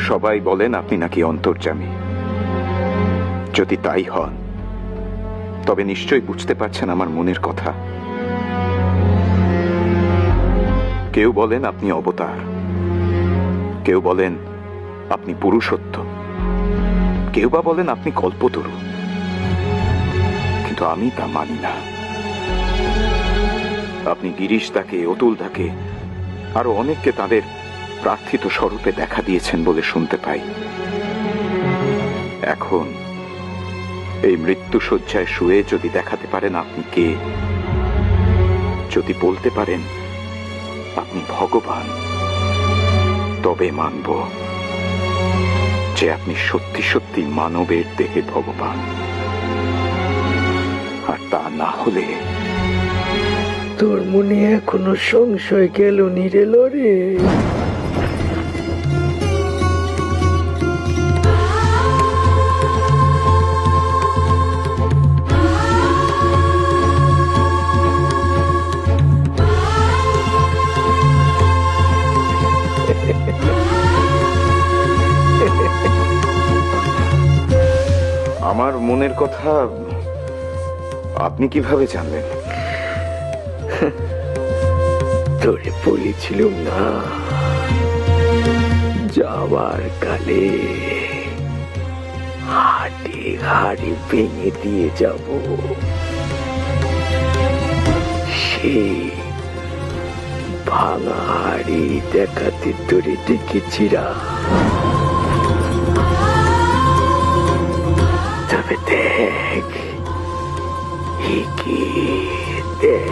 সবাই বলেন আপনি নাকি অন্তর্যামী। যদি তাই হন তবে নিশ্চয়ই বুঝতে পারছেন আমার মনের কথা। কেউ বলেন আপনি অবতার, কেউ বলেন আপনি পুরুষোত্তম, কেউ বা বলেন আপনি কল্পতরু, কিন্তু আমি তা মানি না। আপনি গিরিশ দাকে, অতুল দাকে, আরো অনেককে তাদের প্রার্থিত স্বরূপে দেখা দিয়েছেন বলে শুনতে পাই। এখন এই মৃত্যু শয্যায় শুয়ে যদি দেখাতে পারেন আপনি কে, যদি বলতে পারেন আপনি ভগবান, তবে মানব যে আপনি সত্যি সত্যি মানবের দেহে ভগবান। আর তা না হলে তোর মনে এখনো সংশয় গেল নি রে লরে? আমার মনের কথা আপনি কিভাবে জানলেন? তোরে বলেছিলাম না, যাওয়ার কালে হাটে হাড়ি ভেঙে দিয়ে যাব। সেই ভাঙা হাড়ি দেখাতে তোরে ডেকেছিরা। তবে দেখ কি দেখ।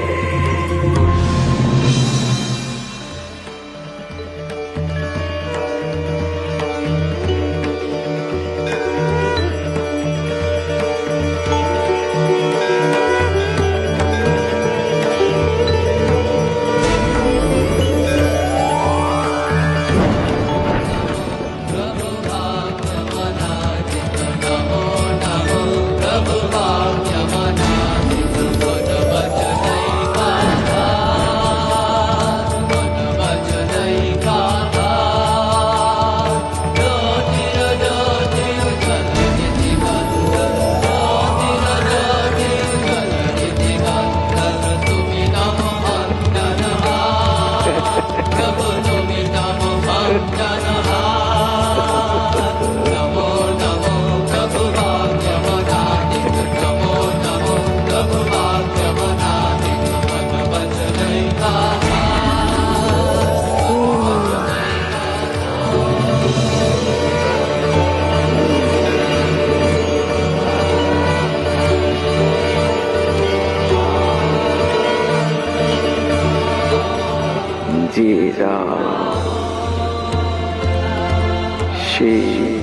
শ্রী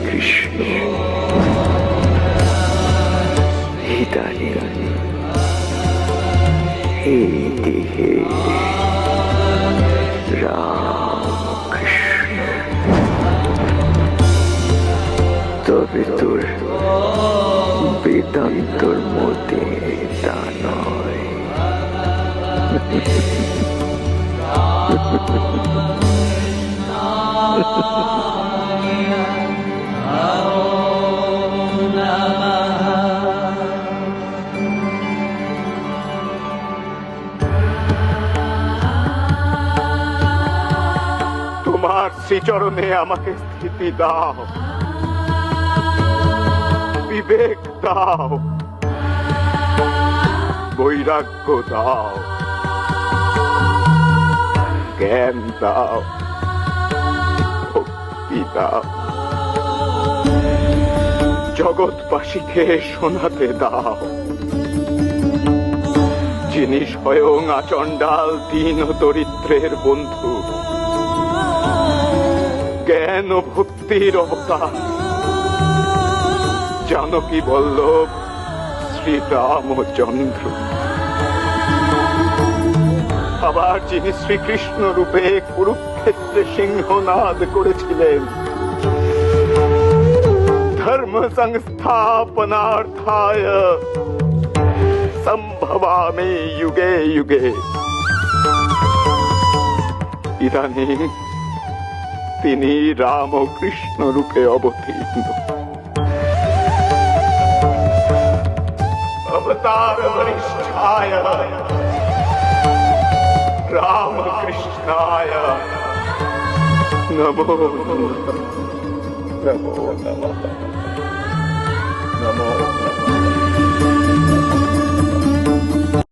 কৃষ্ণ ইদানীং এই দেহে রামকৃষ্ণ। তবে তোর বেদান্তর মতে তা নয়। তোমার শ্রীচরণে আমাকে স্থিতি দাও, বিবেক দাও, বৈরাগ্য দাও, জ্ঞান দাও, ভক্তি দাও, জগৎবাসীকে শোনাতে দাও, যিনি স্বয়ং আচণ্ডাল দীন দরিদ্রের বন্ধু, জ্ঞান ও ভক্তির অবতার, জানকী বল্লভ শ্রীরামচন্দ্র। আবার যিনি শ্রীকৃষ্ণ রূপে কুরুক্ষেত্রে সিংহনাদ করেছিলেন, ধর্ম সংস্থাপনার্থায় সম্ভবামি যুগে যুগে। ইদানীং তিনি রামকৃষ্ণ রূপে অবতীর্ণ। अवतार वरिष्ठाय रामकृष्णाय नमो नमो नमो नमो नमो।